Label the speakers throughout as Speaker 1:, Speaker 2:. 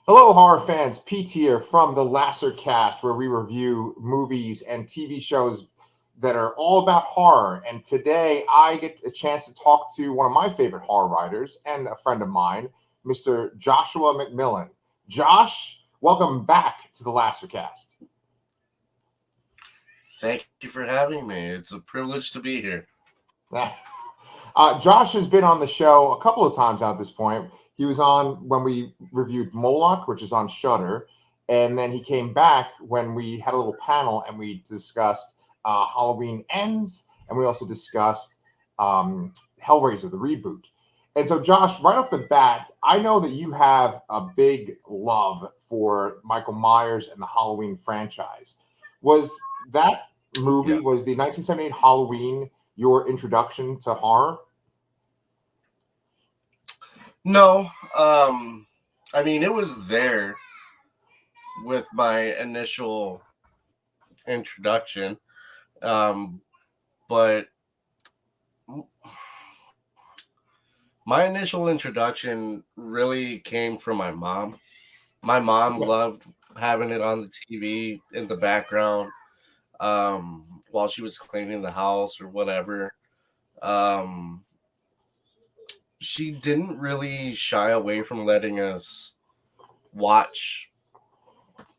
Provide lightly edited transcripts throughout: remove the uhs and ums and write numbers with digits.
Speaker 1: Hello, horror fans. Pete here from the Lasser Cast, where we review movies and TV shows that are all about horror. And today I get a chance to talk to one of my favorite horror writers and a friend of mine, Mr. Joshua McMillan. Josh, welcome back to the Lasser Cast.
Speaker 2: Thank you for having me. It's a privilege to be here.
Speaker 1: Josh has been on the show a couple of times now at this point. He was on when we reviewed Moloch, which is on Shudder, and then he came back when we had a little panel and we discussed Halloween Ends, and we also discussed Hellraiser, the reboot. And so, Josh, right off the bat, I know that you have a big love for Michael Myers and the Halloween franchise. Was that movie,
Speaker 2: Yeah.
Speaker 1: was the 1978 Halloween your introduction to horror?
Speaker 2: No, I mean, it was there with my initial introduction, but my initial introduction really came from my mom. My mom
Speaker 1: Okay.
Speaker 2: loved having it on the TV in the background while she was cleaning the house or whatever. Um, she didn't really shy away from letting us watch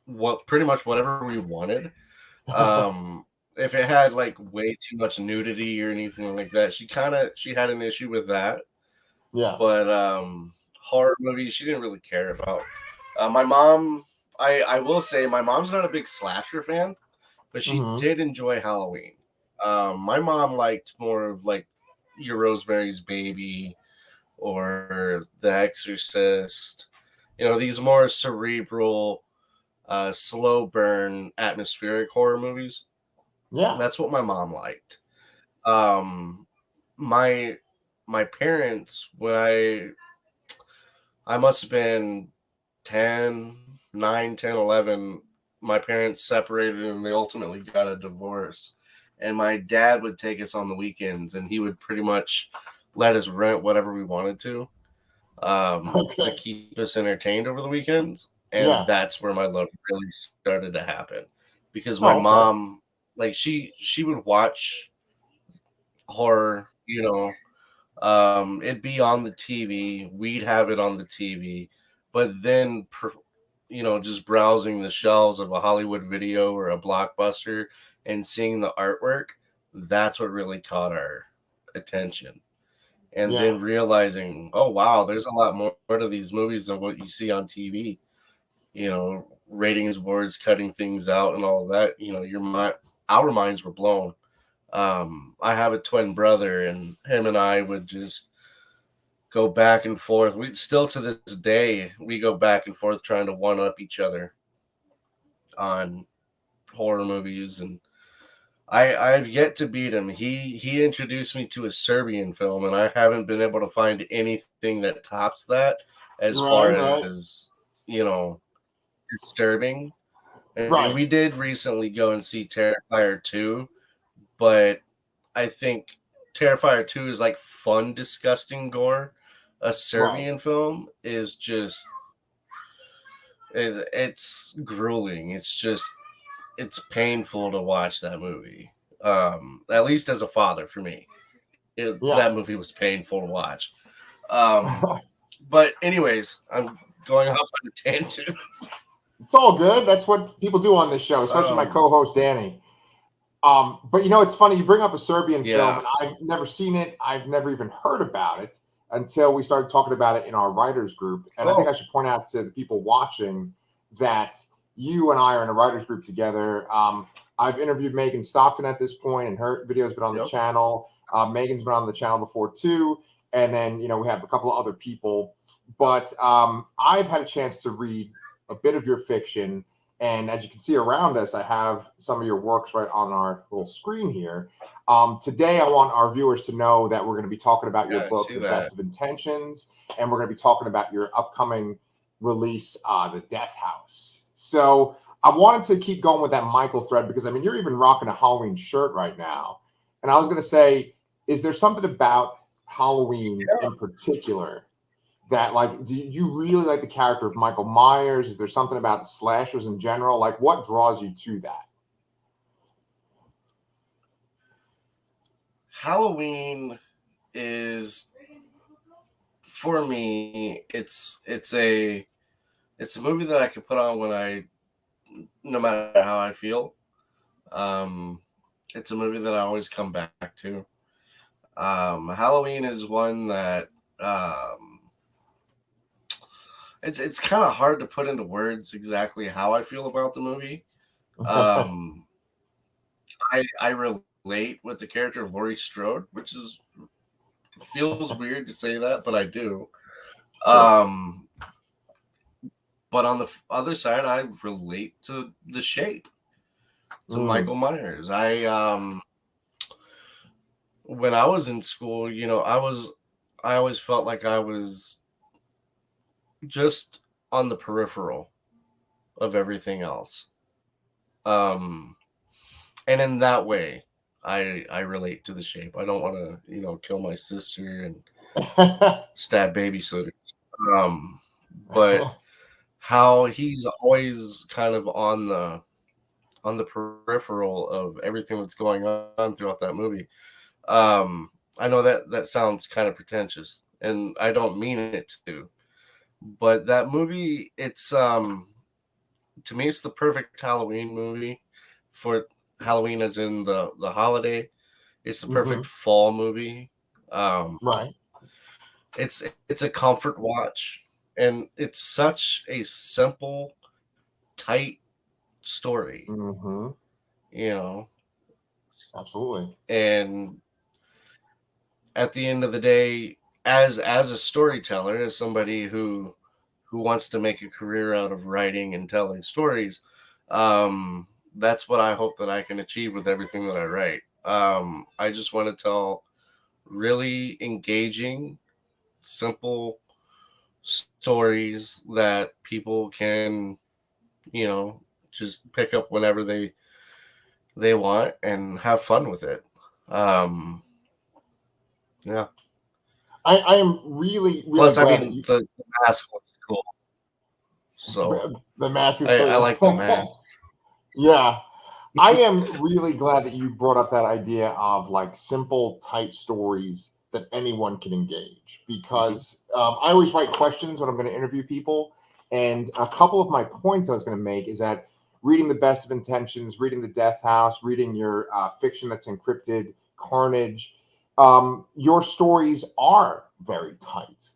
Speaker 2: what pretty much whatever we wanted. If it had like way too much nudity or anything like that, she had an issue with that.
Speaker 1: Yeah.
Speaker 2: But horror movies she didn't really care about. My mom, I will say my mom's not a big slasher fan, but she
Speaker 1: Hmm.
Speaker 2: did enjoy Halloween. My mom liked more of like Your Rosemary's Baby or The Exorcist. You know, these more cerebral, slow burn, atmospheric horror movies.
Speaker 1: Yeah.
Speaker 2: That's what my mom liked. Um, my my parents, when I must have been 10, 9, 10, 11, my parents separated and they ultimately got a divorce. And my dad would take us on the weekends and he would pretty much let us rent whatever we wanted to
Speaker 1: Okay.
Speaker 2: keep us entertained over the weekends. And
Speaker 1: Yeah.
Speaker 2: that's where my love really started to happen. Because my
Speaker 1: Oh, okay.
Speaker 2: mom, like she would watch horror, it'd be on the TV. We'd have it on the TV, but then, just browsing the shelves of a Hollywood Video or a Blockbuster and seeing the artwork, that's what really caught our attention. And
Speaker 1: Yeah.
Speaker 2: then realizing, oh wow, there's a lot more to these movies than what you see on TV. Ratings boards cutting things out and all of that. Our minds were blown. I have a twin brother, and him and I would just go back and forth. We still to this day we go back and forth trying to one up each other on horror movies, and I've yet to beat him. He introduced me to a Serbian film, and I haven't been able to find anything that tops that as far
Speaker 1: Right, right,
Speaker 2: as disturbing. I mean, we
Speaker 1: right.
Speaker 2: did recently go and see Terrifier 2, but I think Terrifier 2 is like fun, disgusting gore. A
Speaker 1: Right.
Speaker 2: Serbian film is just it's grueling. It's painful to watch that movie. At least as a father for me,
Speaker 1: Yeah.
Speaker 2: that movie was painful to watch. Um, but anyways, I'm going off on a tangent.
Speaker 1: It's all good. That's what people do on this show, especially my
Speaker 2: Um,
Speaker 1: co-host Danny. But it's funny you bring up a Serbian film,
Speaker 2: yeah.
Speaker 1: and I've never seen it. I've never even heard about it until we started talking about it in our writers group. And I think
Speaker 2: Oh,
Speaker 1: I should point out to the people watching that you and I are in a writers group together. I've interviewed Megan Stockton at this point, and her video's been on the
Speaker 2: yep.
Speaker 1: channel. Megan's been on the channel before too, and then we have a couple of other people. But I've had a chance to read a bit of your fiction, and as you can see around us, I have some of your works right on our little screen here. Today, I want our viewers to know that we're going to be talking about your
Speaker 2: Yeah, I
Speaker 1: book,
Speaker 2: see
Speaker 1: The
Speaker 2: that.
Speaker 1: Best of Intentions, and we're going to be talking about your upcoming release, The Death House. So I wanted to keep going with that Michael thread because, I mean, you're even rocking a Halloween shirt right now. And I was going to say, is there something about Halloween
Speaker 2: Yeah.
Speaker 1: in particular that, like, do you really like the character of Michael Myers? Is there something about slashers in general? Like, what draws you to that?
Speaker 2: Halloween is, for me, it's a movie that I can put on when no matter how I feel. Um, it's a movie that I always come back to. Halloween is one that it's kind of hard to put into words exactly how I feel about the movie. Um, I relate with the character of Laurie Strode, which is feels weird to say that, but I do.
Speaker 1: Sure.
Speaker 2: Um, but on the other side, I relate to the shape, to
Speaker 1: Mm.
Speaker 2: Michael Myers. When I was in school, I always felt like I was just on the peripheral of everything else. Um, and in that way, I relate to the shape. I don't want to, kill my sister and stab babysitters. Um, but how he's always kind of on the peripheral of everything that's going on throughout that movie. I know that sounds kind of pretentious, and I don't mean it to, but that movie, it's to me, it's the perfect Halloween movie for Halloween, as in the holiday. It's the perfect
Speaker 1: Hmm.
Speaker 2: fall movie. Um,
Speaker 1: Right.
Speaker 2: it's a comfort watch, and it's such a simple, tight story,
Speaker 1: Hmm.
Speaker 2: you know.
Speaker 1: Absolutely.
Speaker 2: And at the end of the day, as a storyteller, as somebody who wants to make a career out of writing and telling stories, that's what I hope that I can achieve with everything that I write. I just want to tell really engaging, simple stories that people can, you know, just pick up whenever they want and have fun with it. Um, yeah.
Speaker 1: I am really, really
Speaker 2: Plus, I
Speaker 1: glad that
Speaker 2: mean,
Speaker 1: you.
Speaker 2: the mask looks cool, so
Speaker 1: The mask is
Speaker 2: I
Speaker 1: cool.
Speaker 2: like the mask.
Speaker 1: Yeah. I am really glad that you brought up that idea of like simple, tight stories that anyone can engage
Speaker 2: Mhm.
Speaker 1: because I always write questions when I'm going to interview people. And a couple of my points I was going to make is that reading The Best of Intentions, reading The Death House, reading your fiction that's encrypted, Carnage, your stories are very tight.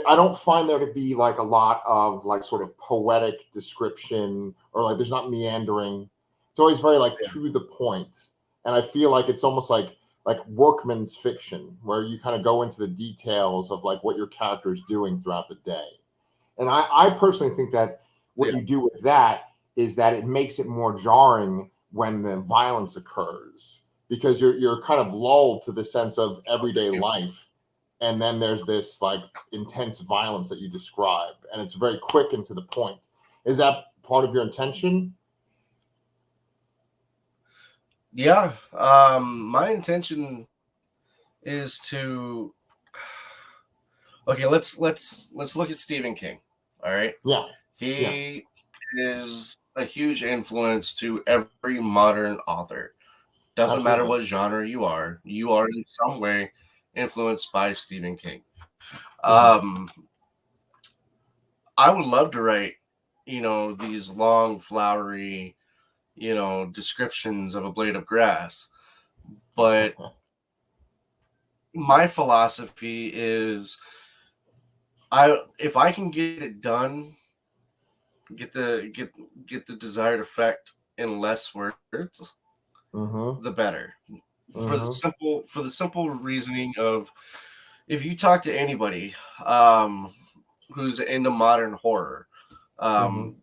Speaker 1: I don't find there to be like a lot of like sort of poetic description or like there's not meandering. It's always very like
Speaker 2: Yeah.
Speaker 1: to the point, and I feel like it's almost like workman's fiction where you kind of go into the details of like what your character is doing throughout the day. And I personally think that what
Speaker 2: Yeah.
Speaker 1: you do with that is that it makes it more jarring when the violence occurs because you're kind of lulled to the sense of
Speaker 2: Oh,
Speaker 1: everyday
Speaker 2: thank you.
Speaker 1: life, and then there's this like intense violence that you describe, and it's very quick and to the point. Is that part of your intention?
Speaker 2: Yeah. My intention is to okay. Let's look at Stephen King. All right,
Speaker 1: Yeah, yeah,
Speaker 2: he is a huge influence to every modern author. Doesn't matter
Speaker 1: absolutely.
Speaker 2: what genre you are in some way influenced by Stephen King.
Speaker 1: Hmm.
Speaker 2: Um, I would love to write, these long, flowery, descriptions of a blade of grass. But my philosophy is if I can get it done, get the get get the desired effect in less words,
Speaker 1: Hmm.
Speaker 2: the better.
Speaker 1: Hmm.
Speaker 2: For the simple reasoning of if you talk to anybody um who's into modern horror,
Speaker 1: Hmm.
Speaker 2: um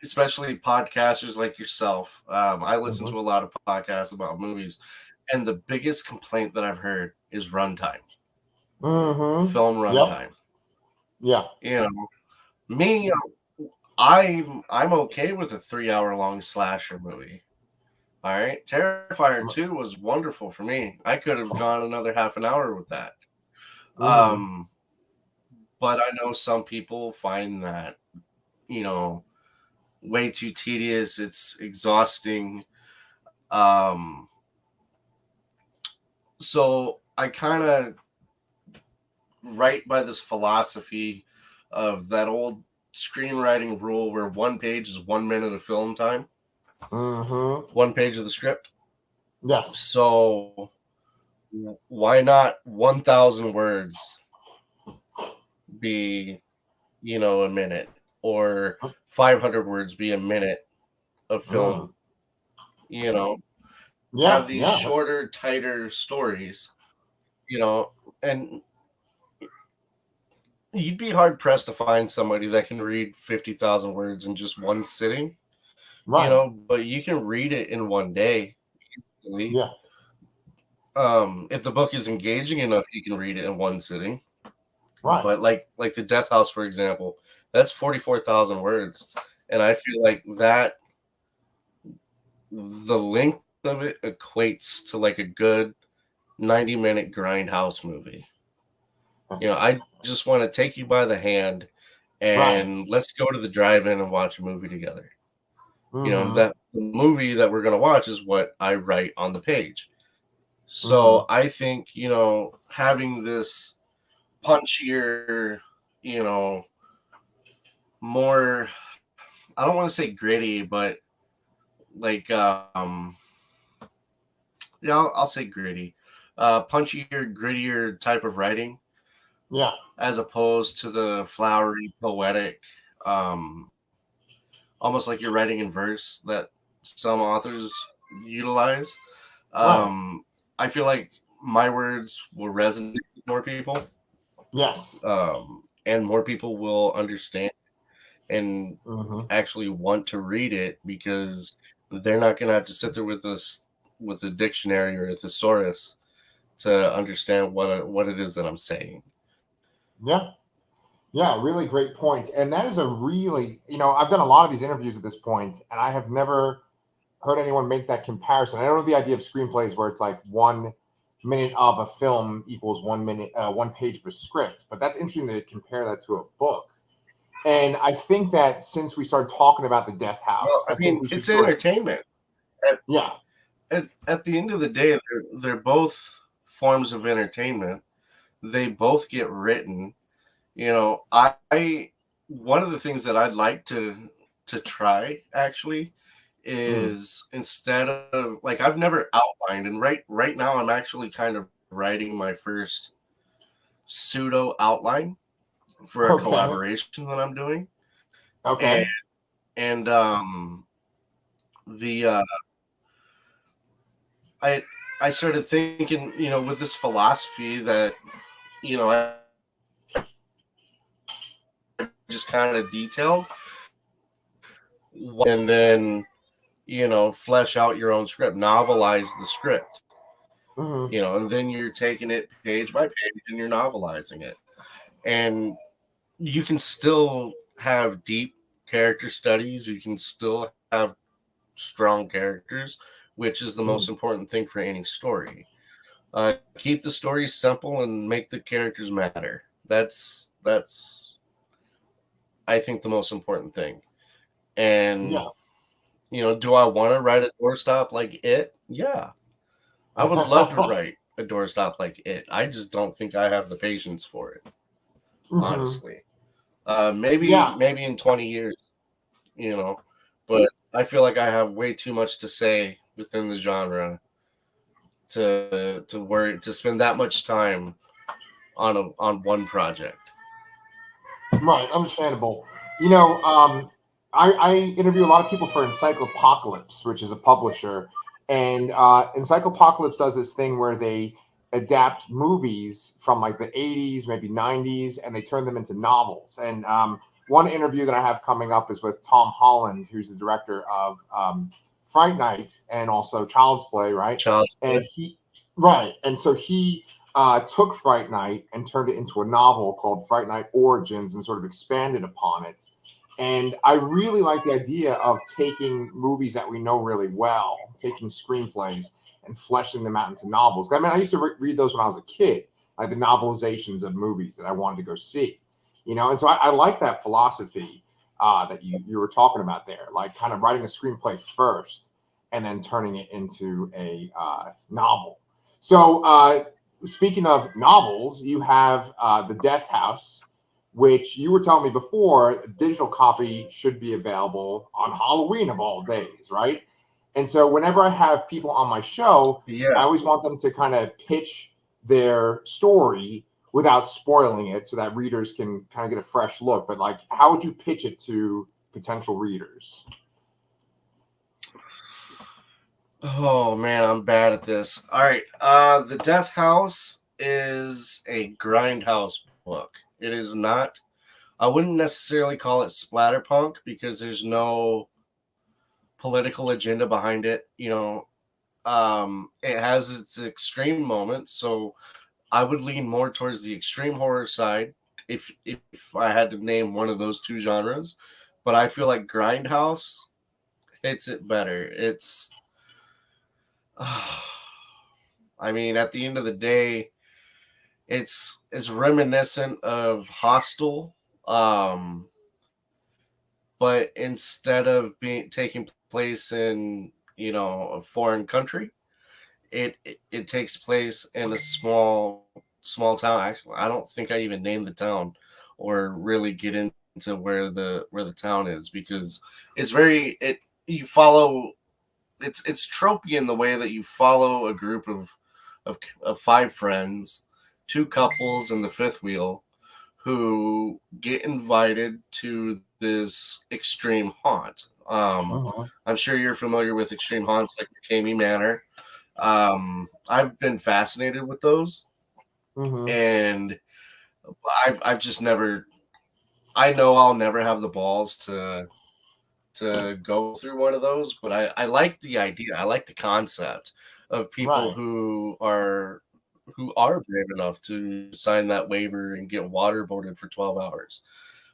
Speaker 2: especially podcasters like yourself. I listen
Speaker 1: Hmm.
Speaker 2: to a lot of podcasts about movies, and the biggest complaint that I've heard is runtime,
Speaker 1: Hmm.
Speaker 2: film
Speaker 1: Yep.
Speaker 2: runtime.
Speaker 1: Yeah.
Speaker 2: You know, me, I'm okay with a 3 hour long slasher movie. All right, Terrifier 2 was wonderful for me. I could have gone another half an hour with that.
Speaker 1: Hmm.
Speaker 2: but I know some people find that, you know, way too tedious. It's exhausting. Um, so I kind of write by this philosophy of that old screenwriting rule where one page is 1 minute of film time,
Speaker 1: Mm-hmm.
Speaker 2: one page of the script.
Speaker 1: Yes.
Speaker 2: So why not 1,000 words be, a minute, or 500 words be a minute of film?
Speaker 1: Mm.
Speaker 2: You know,
Speaker 1: Yeah.
Speaker 2: have these
Speaker 1: Yeah.
Speaker 2: shorter, tighter stories, and you'd be hard pressed to find somebody that can read 50,000 words in just one sitting,
Speaker 1: Right.
Speaker 2: but you can read it in one day.
Speaker 1: Yeah.
Speaker 2: If the book is engaging enough, you can read it in one sitting.
Speaker 1: Right.
Speaker 2: But like the Death House, for example, that's 44,000 words, and I feel like that the length of it equates to like a good 90-minute grindhouse movie. I just want to take you by the hand
Speaker 1: Right.
Speaker 2: and let's go to the drive-in and watch a movie together.
Speaker 1: Mm-hmm.
Speaker 2: That the movie that we're going to watch is what I write on the page. So
Speaker 1: Mm-hmm.
Speaker 2: I think, having this punchier, more, I don't want to say gritty, but like, yeah, I'll say gritty, punchier, grittier type of writing,
Speaker 1: Yeah.
Speaker 2: as opposed to the flowery, poetic, um, almost like you're writing in verse that some authors utilize.
Speaker 1: Right.
Speaker 2: I feel like my words will resonate with more people,
Speaker 1: Yes.
Speaker 2: and more people will understand and
Speaker 1: Mm-hmm.
Speaker 2: actually want to read it, because they're not going to have to sit there with us with a dictionary or a thesaurus to understand what it is that I'm saying.
Speaker 1: Yeah. Yeah, really great point. And that is a really, I've done a lot of these interviews at this point, and I have never heard anyone make that comparison. I don't know the idea of screenplays where it's like 1 minute of a film equals 1 minute, 1 page of a script, but that's interesting to compare that to a book. And I think that since we started talking about the Death House,
Speaker 2: Well,
Speaker 1: I
Speaker 2: I
Speaker 1: think
Speaker 2: mean,
Speaker 1: we should
Speaker 2: it's
Speaker 1: sort of,
Speaker 2: entertainment.
Speaker 1: yeah,
Speaker 2: At the end of the day, they're both forms of entertainment. They both get written. I one of the things that I'd like to try actually
Speaker 1: mm,
Speaker 2: is, instead of, like, I've never outlined, and right now I'm actually kind of writing my first pseudo outline for a
Speaker 1: okay,
Speaker 2: collaboration that I'm doing. and
Speaker 1: okay,
Speaker 2: and the I I started thinking, with this philosophy that, I just kind of detailed, and then, flesh out your own script, novelize the script,
Speaker 1: hmm,
Speaker 2: and then you're taking it page by page and you're novelizing it. And you can still have deep character studies, you can still have strong characters, which is the
Speaker 1: hmm,
Speaker 2: most important thing for any story. Keep the story simple and make the characters matter. That's I think the most important thing. And,
Speaker 1: yeah.
Speaker 2: do I want to write a doorstop like it? Yeah, I would love to write a doorstop like it. I just don't think I have the patience for it,
Speaker 1: Hmm.
Speaker 2: honestly. Maybe
Speaker 1: Yeah,
Speaker 2: maybe in 20 years, you know, but I feel like I have way too much to say within the genre to spend that much time on one project.
Speaker 1: right, understandable. You know, I interview a lot of people for Encyclopocalypse, which is a publisher, and Encyclopocalypse does this thing where they adapt movies from like the 80s, maybe 90s, and they turn them into novels. And one interview that I have coming up is with Tom Holland, who's the director of Fright Night and also Child's Play, right?
Speaker 2: Child's Play.
Speaker 1: And right, and so he took Fright Night and turned it into a novel called Fright Night Origins and sort of expanded upon it. And I really like the idea of taking movies that we know really well, taking screenplays and fleshing them out into novels. I mean, I used to read those when I was a kid, like the novelizations of movies that I wanted to go see. And so I like that philosophy that you were talking about there, like kind of writing a screenplay first and then turning it into a novel. So speaking of novels, you have The Death House, which you were telling me before, digital copy should be available on Halloween of all days, right? And so whenever I have people on my show, I
Speaker 2: Yeah.
Speaker 1: always want them to kind of pitch their story without spoiling it so that readers can kind of get a fresh look. But like, how would you pitch it to potential readers?
Speaker 2: Oh man, I'm bad at this. All right. The Death House is a grindhouse book. It is not, I wouldn't necessarily call it splatterpunk because there's no political agenda behind it. It has its extreme moments, so I would lean more towards the extreme horror side if I had to name one of those two genres. But I feel like Grindhouse hits it better. It's I mean, at the end of the day, it's reminiscent of Hostel, but instead of being taking place in a foreign country, it takes place in a small town. Actually, I don't think I even named the town or really get into where the town is because it's very it you follow it's tropey in the way that you follow a group of five friends, two couples and the fifth wheel who get invited to this extreme haunt.
Speaker 1: Uh-huh.
Speaker 2: I'm sure you're familiar with extreme haunts like Kami Manor. I've been fascinated with those,
Speaker 1: Mm-hmm.
Speaker 2: and I've just never. I know I'll never have the balls to go through one of those, but I like the idea. I like the concept of people
Speaker 1: Right.
Speaker 2: who are brave enough to sign that waiver and get waterboarded for 12 hours.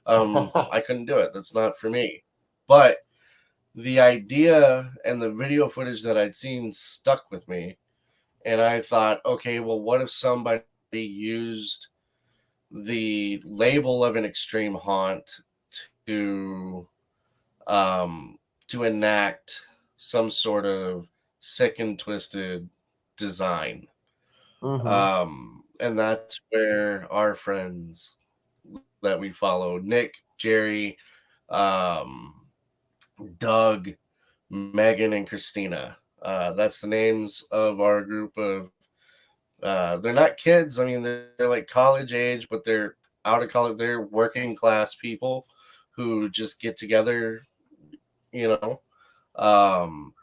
Speaker 2: I couldn't do it. That's not for me. But the idea and the video footage that I'd seen stuck with me. And I thought, okay, well, what if somebody used the label of an extreme haunt to to enact some sort of sick and twisted design.
Speaker 1: Mm-hmm.
Speaker 2: And that's where our friends that we follow, Nick, Jerry, um, Doug, Megan, and Christina. That's the names of our group of. They're not kids. I mean, they're like college age, but they're out of college. They're working class people who just get together, you know. Um,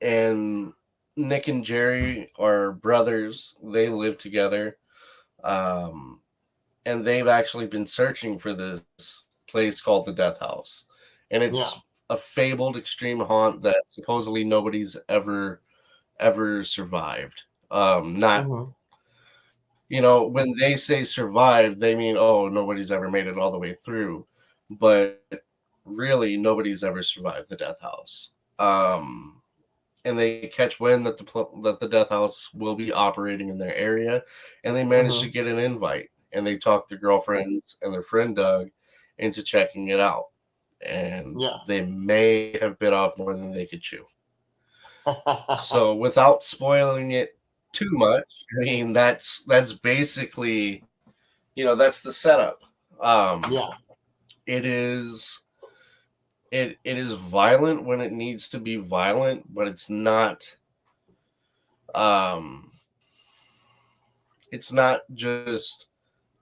Speaker 2: and Nick and Jerry are brothers. They live together. Um, and they've actually been searching for this place called the Death House. And
Speaker 1: Yeah.
Speaker 2: it's a fabled extreme haunt that supposedly nobody's ever survived. Not
Speaker 1: Mm-hmm.
Speaker 2: when they say survived, they mean nobody's ever made it all the way through. But really nobody's ever survived the Death House. And they catch wind that the Death House will be operating in their area, and they manage to
Speaker 1: Mm-hmm.
Speaker 2: get an invite. And they talk their girlfriends and their friend Doug into checking it out, and
Speaker 1: Yeah.
Speaker 2: they may have bit off more than they could chew. So, without spoiling it too much, I mean that's basically that's the setup. Um,
Speaker 1: Yeah.
Speaker 2: it is it is violent when it needs to be violent, but um it's not just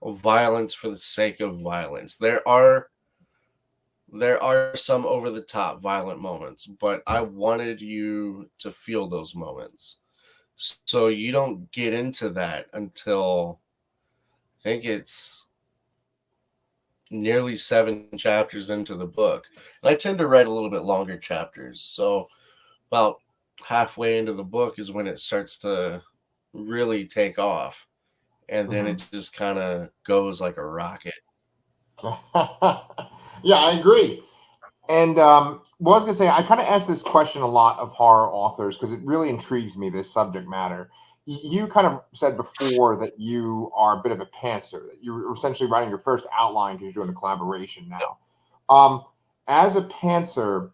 Speaker 2: violence for the sake of violence. There are some over the top violent moments, but I wanted you to feel those moments. So you don't get into that until I think it's nearly 7 chapters into the book. And I tend to write a little bit longer chapters. So about halfway into the book is when it starts to really take off. And then
Speaker 1: Mm-hmm.
Speaker 2: it just kind of goes like a rocket.
Speaker 1: Yeah, I agree. And well, I was gonna say, I kind of ask this question a lot of horror authors because it really intrigues me, this subject matter. you kind of said before that you are a bit of a pantser, that you're essentially writing your first outline because you're doing a collaboration now. As a pantser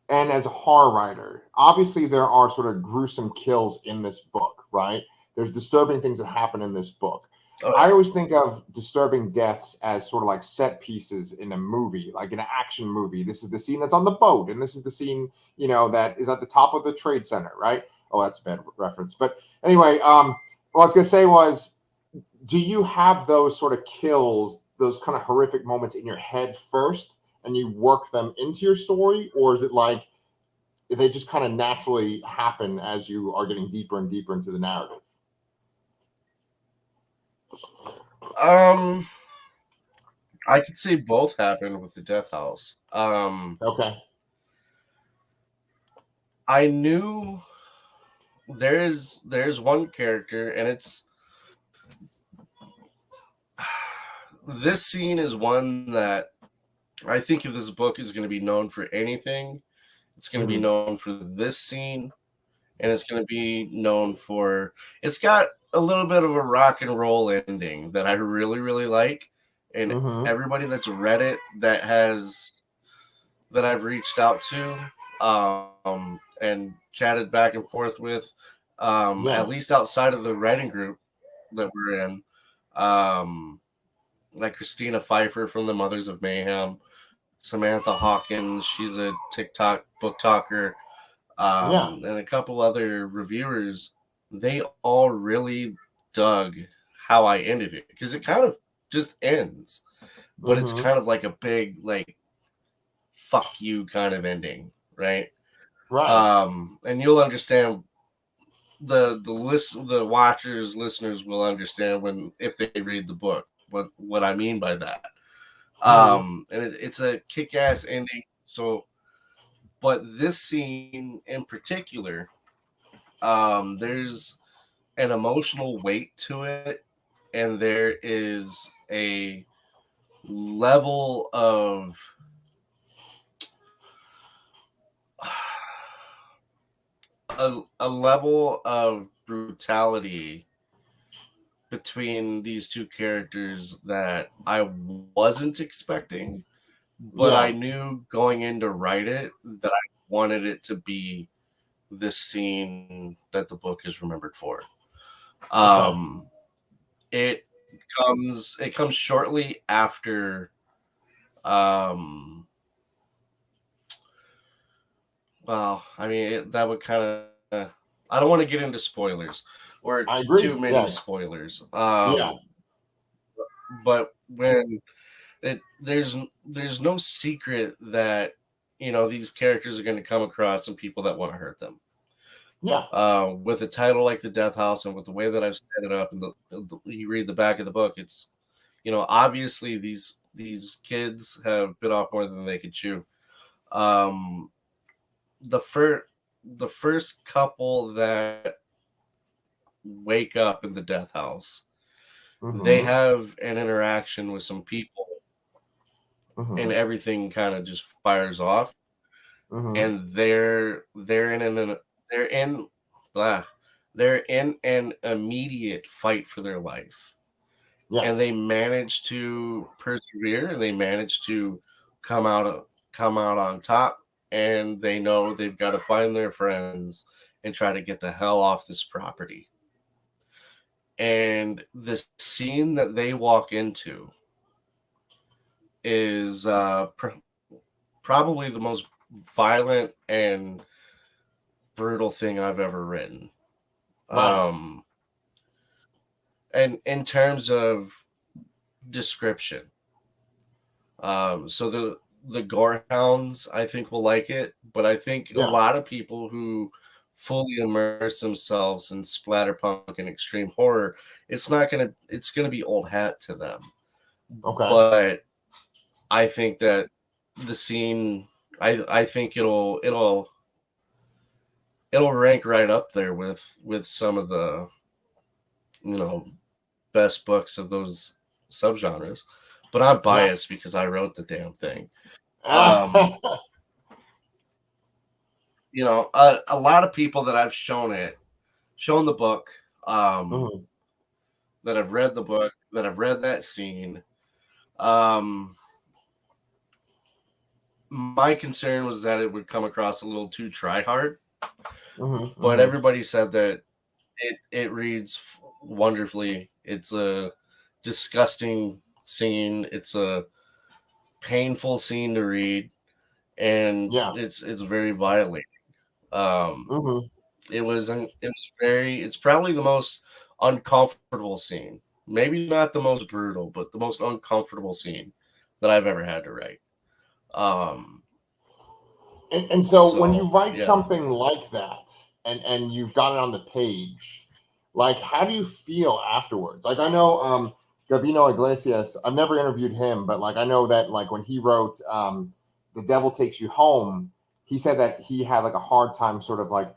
Speaker 1: and as a horror writer, obviously there are sort of gruesome kills in this book, right? There's disturbing things that happen in this book. I always think of disturbing deaths as sort of like set pieces in a movie, like an action movie. This is the scene that's on the boat, and this is the scene, that is at the top of the trade center, right? Oh, that's a bad reference. But anyway, what I was gonna say was, do you have those sort of kills, those kind of horrific moments in your head first, and you work them into your story, or is it like they just kind of naturally happen as you are getting deeper and deeper into the narrative?
Speaker 2: I could say both happened with the Death House.
Speaker 1: Okay.
Speaker 2: I knew there's one character, and it's this scene is one that I think if this book is going to be known for anything, it's going to be known for this scene, and it's going to be known for, it's got a little bit of a rock and roll ending that I really, really like. And everybody that's read it that I've reached out to and chatted back and forth with, at least outside of the writing group that we're in, like Christina Pfeiffer from the Mothers of Mayhem, Samantha Hawkins, she's a TikTok book talker, and a couple other reviewers, they all really dug how I ended it, because it kind of just ends, but it's kind of like a big, like, fuck you kind of ending, right? And you'll understand, the watchers, listeners will understand if they read the book what I mean by that. And it's a kick-ass ending. So, but this scene in particular, there's an emotional weight to it, and there is a level of a level of brutality between these two characters that I wasn't expecting, but I knew going in to write it that I wanted it to be this scene that the book is remembered for. It comes shortly after, well, I mean, that would kind of, I don't want to get into spoilers or too many spoilers. But when there's no secret that, these characters are going to come across some people that want to hurt them. With a title like The Death House, and with the way that I've set it up, and you read the back of the book, it's, obviously these kids have bit off more than they could chew. The first couple that wake up in the Death House, they have an interaction with some people, and everything kind of just fires off, and they're in an immediate fight for their life. And they manage to persevere, and they manage to come out on top, and they know they've got to find their friends and try to get the hell off this property. And the scene that they walk into is probably the most violent and brutal thing I've ever written. And in terms of description, so the gore hounds, I think, will like it, but I think a lot of people who fully immerse themselves in splatterpunk and extreme horror, it's gonna be old hat to them. But I think that the scene, I think it'll rank right up there with some of the best books of those subgenres. But I'm biased because I wrote the damn thing. A lot of people that I've shown the book,
Speaker 1: Mhm.
Speaker 2: that I've read the book, that I've read that scene. Um, my concern was that it would come across a little too try hard,
Speaker 1: Mhm.
Speaker 2: but
Speaker 1: Mhm.
Speaker 2: everybody said that it reads wonderfully. It's a disgusting scene. It's a painful scene to read, and
Speaker 1: Yeah.
Speaker 2: it's very violating. Um,
Speaker 1: Mhm.
Speaker 2: it's probably the most uncomfortable scene. Maybe not the most brutal, but the most uncomfortable scene that I've ever had to write. Um,
Speaker 1: And so when
Speaker 2: so
Speaker 1: you write
Speaker 2: yeah.
Speaker 1: something like that and you've got it on the page, like how do you feel afterwards? Like I know Gabino Iglesias, I've never interviewed him, but like I know that like when he wrote The Devil Takes You Home, he said that he had like a hard time sort of like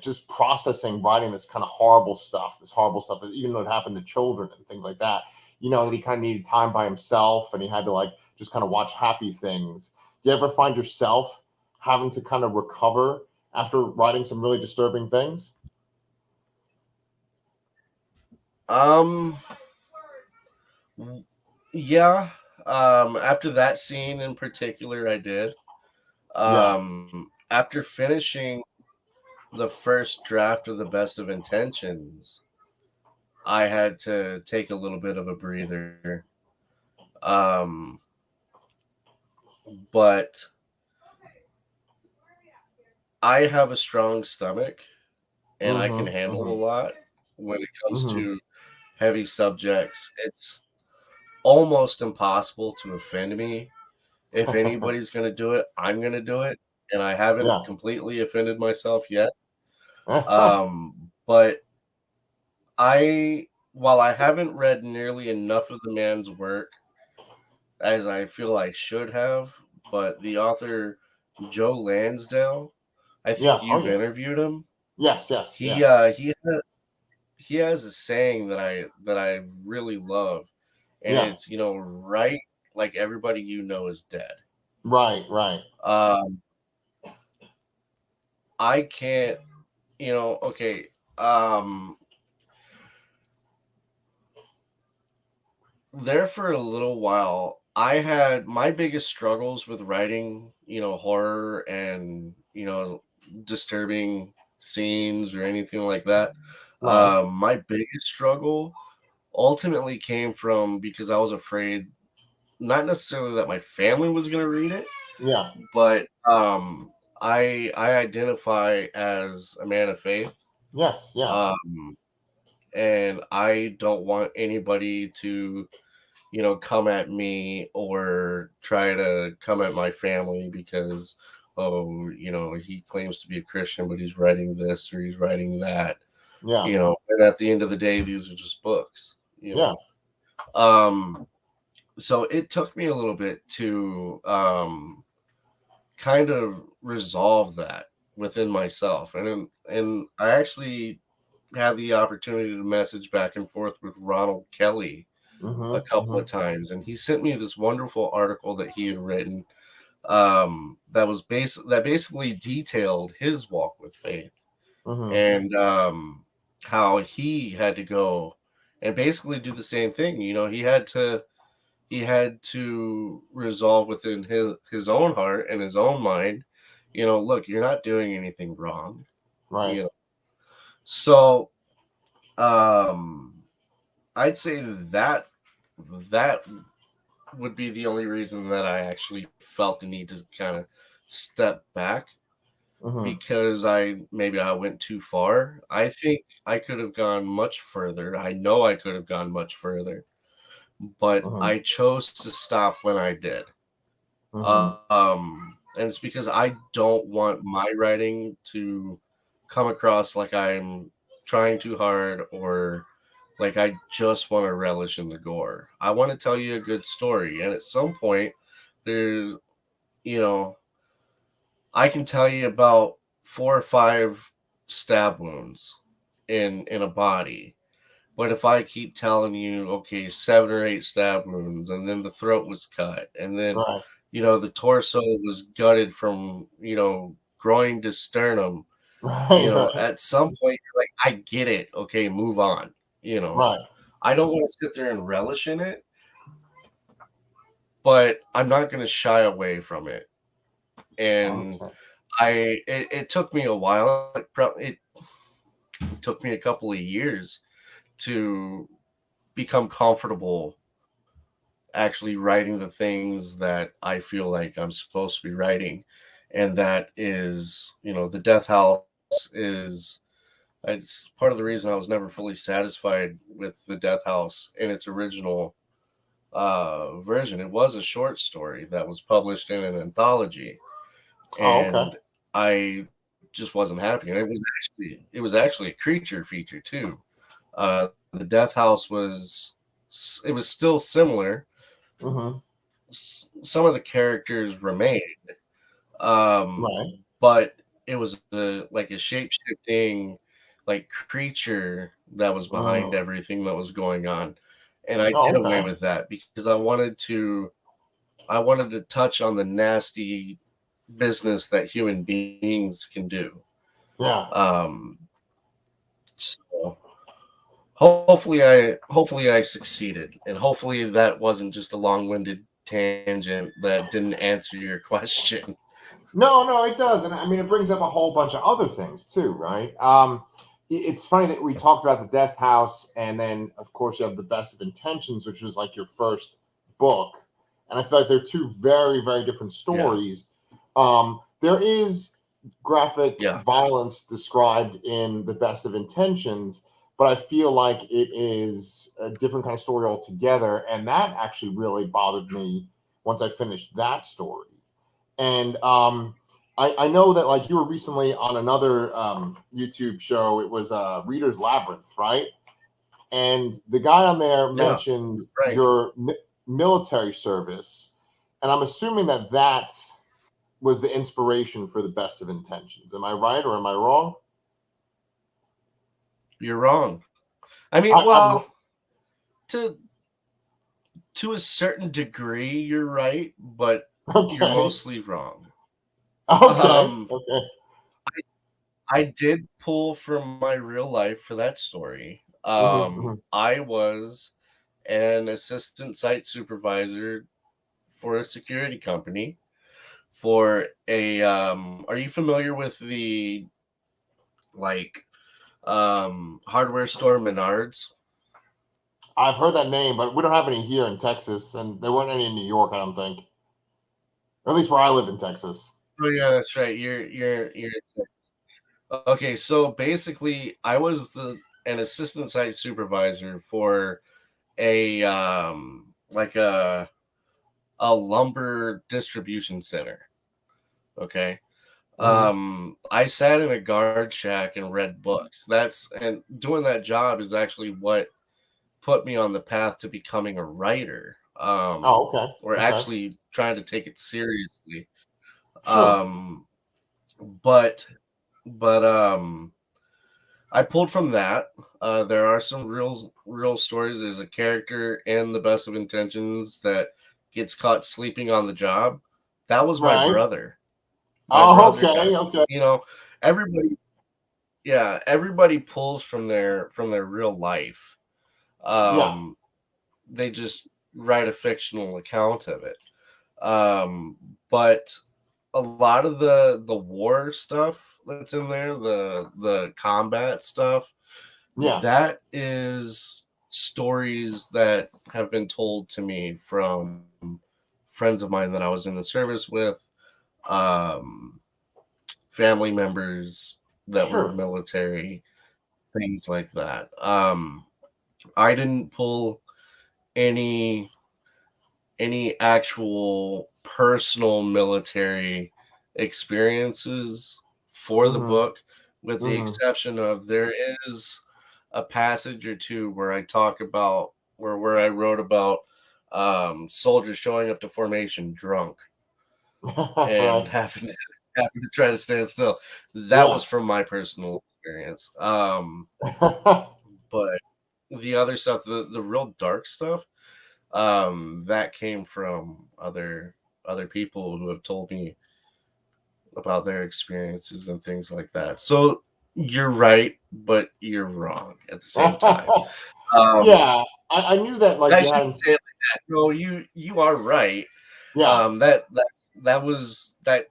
Speaker 1: just processing writing this horrible stuff that even though it happened to children and things like that, that he kind of needed time by himself and he had to like just kind of watch happy things. Do you ever find yourself having to kind of recover after writing some really disturbing things?
Speaker 2: Um, yeah. After that scene in particular, I did.
Speaker 1: Yeah.
Speaker 2: After finishing the first draft of the Best of Intentions, I had to take a little bit of a breather. Um, but I have a strong stomach and I can
Speaker 1: Mm-hmm.
Speaker 2: handle a
Speaker 1: Mm-hmm.
Speaker 2: lot when it comes
Speaker 1: Mm-hmm.
Speaker 2: to heavy subjects. It's almost impossible to offend me. If anybody's going to do it, I'm going to do it. And I haven't
Speaker 1: Yeah.
Speaker 2: completely offended myself yet. But while I haven't read nearly enough of the man's work as I feel I should have, but the author Joe Lansdale, I think
Speaker 1: Yeah. Oh
Speaker 2: you've
Speaker 1: yeah.
Speaker 2: interviewed him.
Speaker 1: Yes. Yes.
Speaker 2: He
Speaker 1: Yeah.
Speaker 2: uh he he has a saying that I really love, and
Speaker 1: Yeah.
Speaker 2: it's right like everybody is dead.
Speaker 1: Right. Right.
Speaker 2: Um, I can't, okay. Um, there for a little while, I had my biggest struggles with writing, horror and disturbing scenes or anything like that.
Speaker 1: Right.
Speaker 2: My biggest struggle ultimately came from because I was afraid not necessarily that my family was going to read it,
Speaker 1: Yeah.
Speaker 2: but I identify as a man of faith,
Speaker 1: Yes. Yeah.
Speaker 2: um, and I don't want anybody to come at me or try to come at my family because he claims to be a Christian, but he's writing this or he's writing that.
Speaker 1: Yeah.
Speaker 2: And at the end of the day, these are just books.
Speaker 1: Yeah.
Speaker 2: So it took me a little bit to kind of resolve that within myself. And I actually had the opportunity to message back and forth with Ronald Kelly a
Speaker 1: Mm-hmm.
Speaker 2: couple of
Speaker 1: Mm-hmm.
Speaker 2: times, and he sent me this wonderful article that he had written that basically detailed his walk with faith
Speaker 1: Mm-hmm.
Speaker 2: and how he had to go and basically do the same thing. He had to resolve within his own heart and his own mind, look, you're not doing anything wrong,
Speaker 1: Right.
Speaker 2: you know. So I'd say that would be the only reason that I actually felt the need to kind of step back
Speaker 1: Mm-hmm.
Speaker 2: because I went too far. I think I could have gone much further. I know I could have gone much further, but
Speaker 1: Mm-hmm.
Speaker 2: I chose to stop when I did.
Speaker 1: Mm-hmm.
Speaker 2: And it's because I don't want my writing to come across like I'm trying too hard or like I just want to relish in the gore. I want to tell you a good story, and at some point, there's you know I can tell you about 4 or 5 stab wounds in a body. But if I keep telling you, okay, 7 or 8 stab wounds, and then the throat was cut, and then,
Speaker 1: Right.
Speaker 2: the torso was gutted from, groin to sternum,
Speaker 1: Right, right,
Speaker 2: At some point you're like, I get it. Okay, move on.
Speaker 1: right.
Speaker 2: I don't want to sit there and relish in it, but I'm not going to shy away from it. And
Speaker 1: 100%.
Speaker 2: it took me a while. It took me a couple of years to become comfortable actually writing the things that I feel like I'm supposed to be writing. And that is, the Death House is it's part of the reason I was never fully satisfied with the Death House in its original version. It was a short story that was published in an anthology,
Speaker 1: Oh, okay.
Speaker 2: and I just wasn't happy. And it was actually a creature feature too. The Death House was still similar.
Speaker 1: Hmm.
Speaker 2: Some of the characters remained, um,
Speaker 1: Right.
Speaker 2: but it was like a shape shifting like creature that was behind
Speaker 1: Mm.
Speaker 2: everything that was going on, and I
Speaker 1: Oh,
Speaker 2: did away
Speaker 1: okay.
Speaker 2: with that because I wanted to touch on the nasty business that human beings can do.
Speaker 1: Yeah.
Speaker 2: Um, so hopefully I succeeded, and hopefully that wasn't just a long-winded tangent that didn't answer your question.
Speaker 1: No, no, it does, and I mean, it brings up a whole bunch of other things too, right? It's funny that we talked about the Death House, and then of course you have the Best of Intentions, which was like your first book, and I feel like they're two very, very different
Speaker 2: Yeah,
Speaker 1: stories. There is graphic
Speaker 2: yeah,
Speaker 1: violence described in the Best of Intentions, but I feel like it is a different kind of story altogether, and that actually really bothered me once I finished that story. And I know that like you were recently on another YouTube show. It was Reader's Labyrinth, right? And the guy on there
Speaker 2: yeah.
Speaker 1: mentioned
Speaker 2: Right.
Speaker 1: your military service, and I'm assuming that that was the inspiration for the Best of Intentions. Am I right or am I wrong?
Speaker 2: You're wrong. I mean,
Speaker 1: I'm
Speaker 2: well, to to a certain degree, you're right, but you're
Speaker 1: okay.
Speaker 2: mostly wrong.
Speaker 1: Okay.
Speaker 2: Um,
Speaker 1: Okay.
Speaker 2: I did pull from my real life for that story.
Speaker 1: Hmm.
Speaker 2: I was an assistant site supervisor for a security company for a are you familiar with the like hardware store Menards?
Speaker 1: I've heard that name, but we don't have any here in Texas, and there weren't any in New York. I don't think, or at least where I live in Texas.
Speaker 2: Oh yeah, that's right. You're okay. So basically, I was the an assistant site supervisor for a like a lumber distribution center. Okay.
Speaker 1: Hmm.
Speaker 2: I sat in a guard shack and read books. That's and doing that job is actually what put me on the path to becoming a writer.
Speaker 1: Oh, okay.
Speaker 2: Or
Speaker 1: Okay.
Speaker 2: actually trying to take it seriously.
Speaker 1: Sure.
Speaker 2: Um, but but I pulled from that. There are some real stories. There's a character in The Best of Intentions that gets caught sleeping on the job. That was my
Speaker 1: Right.
Speaker 2: brother. My
Speaker 1: Oh,
Speaker 2: brother
Speaker 1: okay.
Speaker 2: got,
Speaker 1: Okay.
Speaker 2: everybody, yeah, everybody pulls from their real life.
Speaker 1: Yeah.
Speaker 2: Um, they just write a fictional account of it. Um, but a lot of the war stuff that's in there, the combat stuff,
Speaker 1: Yeah.
Speaker 2: that is stories that have been told to me from friends of mine that I was in the service with, um, family members that were
Speaker 1: Sure.
Speaker 2: military, things like that. I didn't pull any actual personal military experiences for the
Speaker 1: Hmm.
Speaker 2: book, with the
Speaker 1: Hmm.
Speaker 2: exception of there is a passage or two where I talk about where I wrote about soldiers showing up to formation drunk and
Speaker 1: Right.
Speaker 2: having to try to stand still. That
Speaker 1: Yeah.
Speaker 2: was from my personal experience. But the other stuff, the real dark stuff, that came from other people who have told me about their experiences and things like that. So you're right, but you're wrong at the same time.
Speaker 1: Yeah, I knew that like
Speaker 2: I
Speaker 1: you
Speaker 2: shouldn't
Speaker 1: hadn't.
Speaker 2: say it like that. No, you are right.
Speaker 1: Yeah,
Speaker 2: That was that.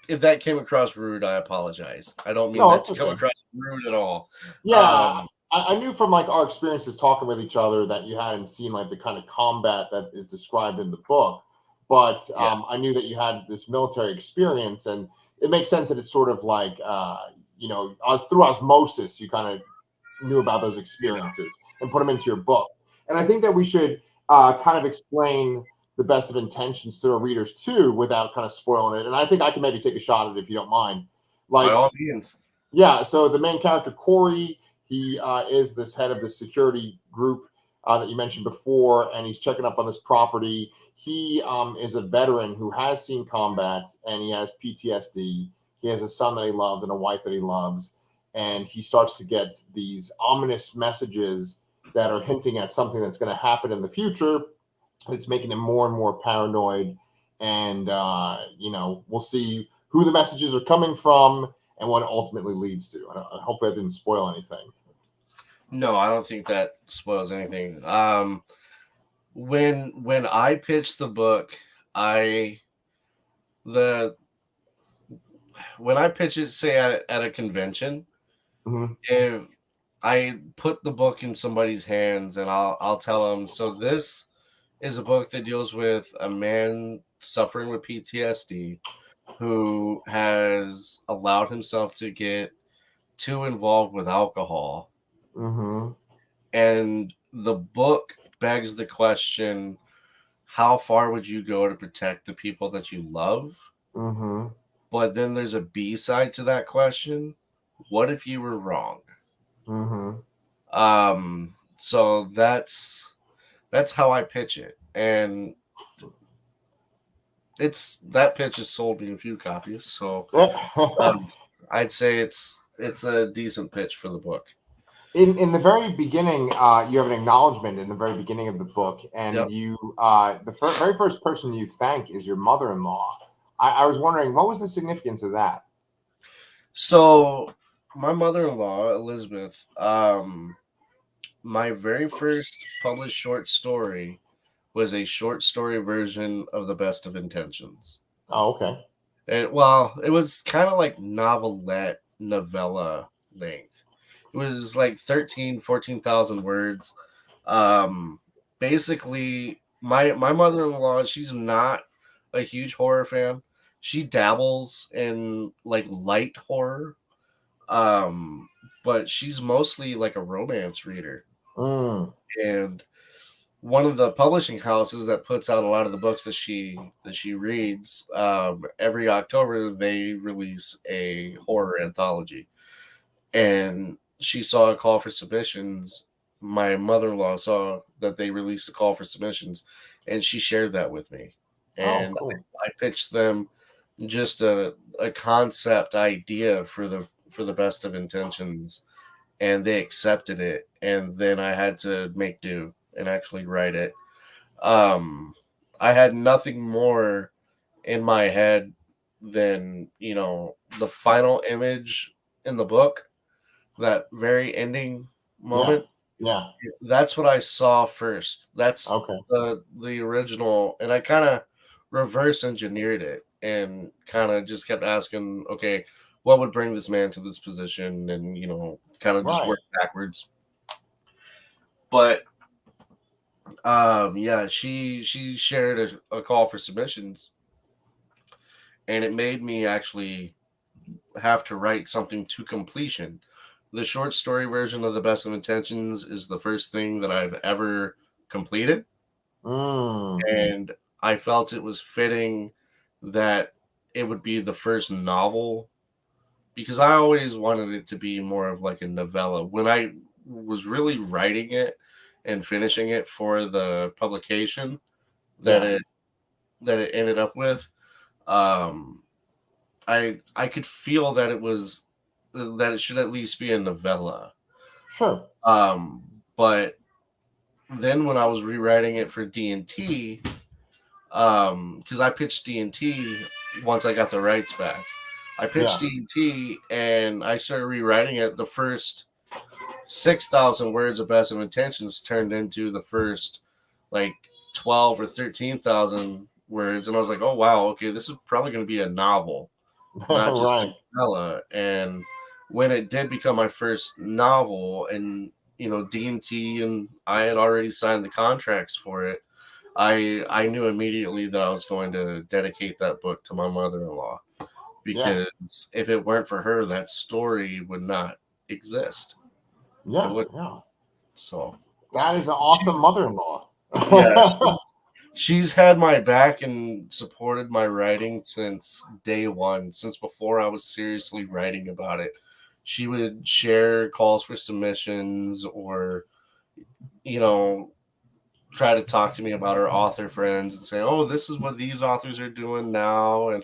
Speaker 2: If that came across rude, I apologize. I don't mean
Speaker 1: no,
Speaker 2: that
Speaker 1: it's
Speaker 2: to come
Speaker 1: okay.
Speaker 2: across rude at all.
Speaker 1: Yeah, I knew from like our experiences talking with each other that you hadn't seen like the kind of combat that is described in the book, but
Speaker 2: Yeah,
Speaker 1: I knew that you had this military experience, and it makes sense that it's sort of like through osmosis you kind of knew about those experiences and put them into your book. And I think that we should kind of explain the best of intentions to our readers too, without kind of spoiling it. And I think I can maybe take a shot at it if you don't mind.
Speaker 2: by
Speaker 1: Like,
Speaker 2: all means.
Speaker 1: yeah, so the main character, Corey, he is this head of the security group that you mentioned before, and he's checking up on this property. He is a veteran who has seen combat, and he has PTSD. He has a son that he loved and a wife that he loves, and he starts to get these ominous messages that are hinting at something that's going to happen in the future. It's making him more and more paranoid, and we'll see who the messages are coming from and what it ultimately leads to. Hopefully, I didn't spoil anything.
Speaker 2: No, I don't think that spoils anything. When I pitched the book, I the when I pitch it, say at a convention,
Speaker 1: Mm-hmm.
Speaker 2: if I put the book in somebody's hands and I'll tell them, so this is a book that deals with a man suffering with PTSD who has allowed himself to get too involved with alcohol.
Speaker 1: Mm-hmm.
Speaker 2: And the book begs the question, how far would you go to protect the people that you love?
Speaker 1: Mm-hmm.
Speaker 2: But then there's a B side to that question. What if you were wrong?
Speaker 1: Mm-hmm.
Speaker 2: So that's how I pitch it. And it's that pitch has sold me a few copies. So um, I'd say it's a decent pitch for the book.
Speaker 1: In the very beginning, you have an acknowledgement in the very beginning of the book, and
Speaker 2: Yep.
Speaker 1: you very first person you thank is your mother-in-law. I was wondering what was the significance of that.
Speaker 2: So my mother-in-law, Elizabeth, my very first published short story was a short story version of The Best of Intentions.
Speaker 1: Oh, okay.
Speaker 2: It was kind of like novelette novella length. It was like 14,000 words. Um, Basically, my mother-in-law, she's not a huge horror fan. She dabbles in like light horror, um, but she's mostly like a romance reader.
Speaker 1: Mm,
Speaker 2: And one of the publishing houses that puts out a lot of the books that she reads, every October they release a horror anthology, and she saw a call for submissions. My mother-in-law saw that they released a call for submissions, and she shared that with me,
Speaker 1: oh,
Speaker 2: and
Speaker 1: cool.
Speaker 2: I pitched them just a concept idea for the Best of Intentions, and they accepted it, and then I had to make do and actually write it. um I had nothing more in my head than, the final image in the book, that very ending
Speaker 1: Yeah.
Speaker 2: moment.
Speaker 1: Yeah.
Speaker 2: That's what I saw first. That's
Speaker 1: Okay.
Speaker 2: the original, and I kind of reverse engineered it and kind of just kept asking, okay, what would bring this man to this position, and kind of just
Speaker 1: Right.
Speaker 2: work backwards. But yeah, she shared a call for submissions, and it made me actually have to write something to completion. The short story version of The Best of Intentions is the first thing that I've ever completed,
Speaker 1: Mm,
Speaker 2: and I felt it was fitting that it would be the first novel, because I always wanted it to be more of like a novella. When I was really writing it and finishing it for the publication that
Speaker 1: yeah.
Speaker 2: it ended up with, um, I could feel that it should at least be a novella.
Speaker 1: Sure.
Speaker 2: But then when I was rewriting it for D&T, because I pitched D&T once I got the rights back. I pitched D&T and I started rewriting it. The first 6,000 words of Best of Intentions turned into the first like 12 or 13,000 words, and I was like, oh wow, okay, this is probably going to be a novel, not just
Speaker 1: Right.
Speaker 2: a novella. And when it did become my first novel, and D&T and I had already signed the contracts for it, I knew immediately that I was going to dedicate that book to my mother-in-law,
Speaker 1: Yeah.
Speaker 2: because if it weren't for her, that story would not exist. It
Speaker 1: Yeah.
Speaker 2: would.
Speaker 1: Yeah.
Speaker 2: So
Speaker 1: That is an
Speaker 2: she,
Speaker 1: awesome mother-in-law.
Speaker 2: yeah, she's had my back and supported my writing since day one, since before I was seriously writing about it. She would share calls for submissions, or you know try to talk to me about her author friends and say, oh, this is what these authors are doing now. And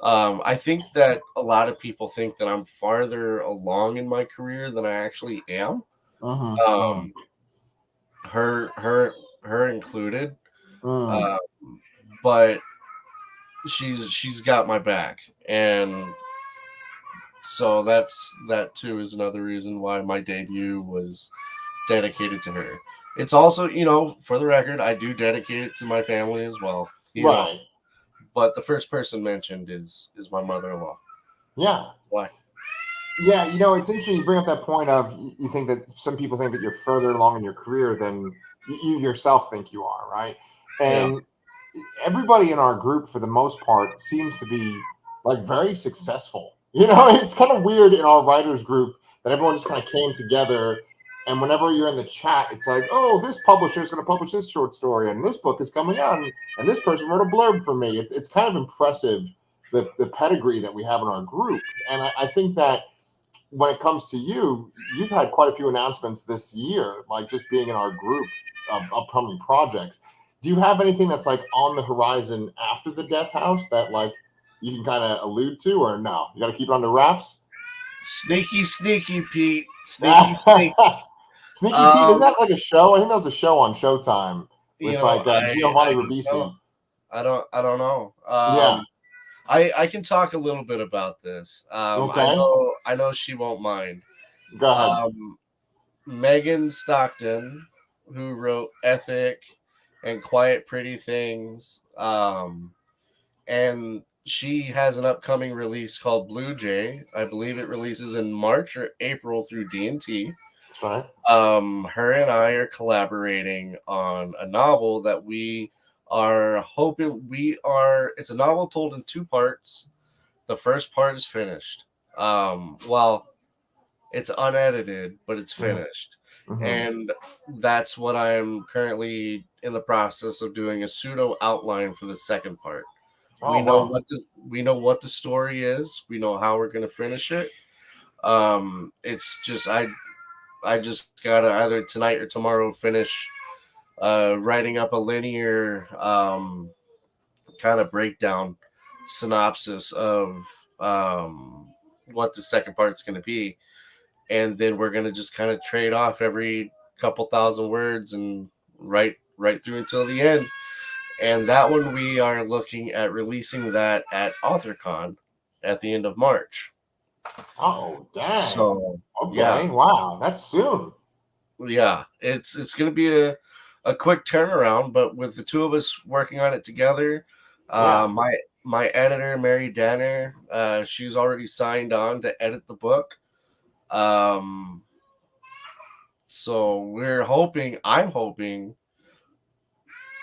Speaker 2: I think that a lot of people think that I'm farther along in my career than I actually am.
Speaker 1: Mm-hmm.
Speaker 2: Um, her, her, her included.
Speaker 1: Mm.
Speaker 2: Uh, but she's got my back, and so that too is another reason why my debut was dedicated to her. It's also, for the record, I do dedicate it to my family as well.
Speaker 1: Right.
Speaker 2: But the first person mentioned is my mother-in-law.
Speaker 1: Yeah.
Speaker 2: Why?
Speaker 1: Yeah, it's interesting you bring up that point of you think that some people think that you're further along in your career than you yourself think you are, right?
Speaker 2: Yeah.
Speaker 1: And everybody in our group, for the most part, seems to be like very successful. It's kind of weird in our writers group that everyone just kind of came together. And whenever you're in the chat, it's like, oh, this publisher is going to publish this short story, and this book is coming out, and this person wrote a blurb for me. It's kind of impressive the pedigree that we have in our group, and I think that when it comes to you, you've had quite a few announcements this year, like just being in our group of upcoming projects. Do you have anything that's like on the horizon after the Death House that like you can kind of allude to, or no? You got to keep it under wraps.
Speaker 2: Sneaky Pete. Sneaky.
Speaker 1: Sneaky Pete, is
Speaker 2: Um,
Speaker 1: that like a show? I think that was a show on Showtime with like
Speaker 2: I
Speaker 1: Giovanni
Speaker 2: don't know.
Speaker 1: Ribisi.
Speaker 2: I don't know.
Speaker 1: Yeah.
Speaker 2: I can talk a little bit about this.
Speaker 1: Okay.
Speaker 2: I know she won't mind.
Speaker 1: Go ahead.
Speaker 2: Um, Megan Stockton, who wrote Ethic and Quiet Pretty Things, and she has an upcoming release called Blue Jay. I believe it releases in March or April through D&T.
Speaker 1: That's right.
Speaker 2: Her and I are collaborating on a novel that we are hoping it's a novel told in two parts. The first part is finished. Well, it's unedited, but it's finished.
Speaker 1: Mm-hmm.
Speaker 2: And that's what I'm currently in the process of doing, a pseudo outline for the second part.
Speaker 1: Oh wow.
Speaker 2: We know what the story is. We know how we're going to finish it. It's just I just gotta either tonight or tomorrow finish writing up a linear kind of breakdown synopsis of what the second part's going to be, and then we're going to just kind of trade off every couple thousand words and write through until the end. And that one we are looking at releasing that at AuthorCon at the end of March.
Speaker 1: Oh dang.
Speaker 2: So
Speaker 1: Okay.
Speaker 2: yeah,
Speaker 1: Wow. That's soon.
Speaker 2: it's going to be a quick turnaround, but with the two of us working on it together,
Speaker 1: Yeah.
Speaker 2: my editor Mary Danner, she's already signed on to edit the book. So I'm hoping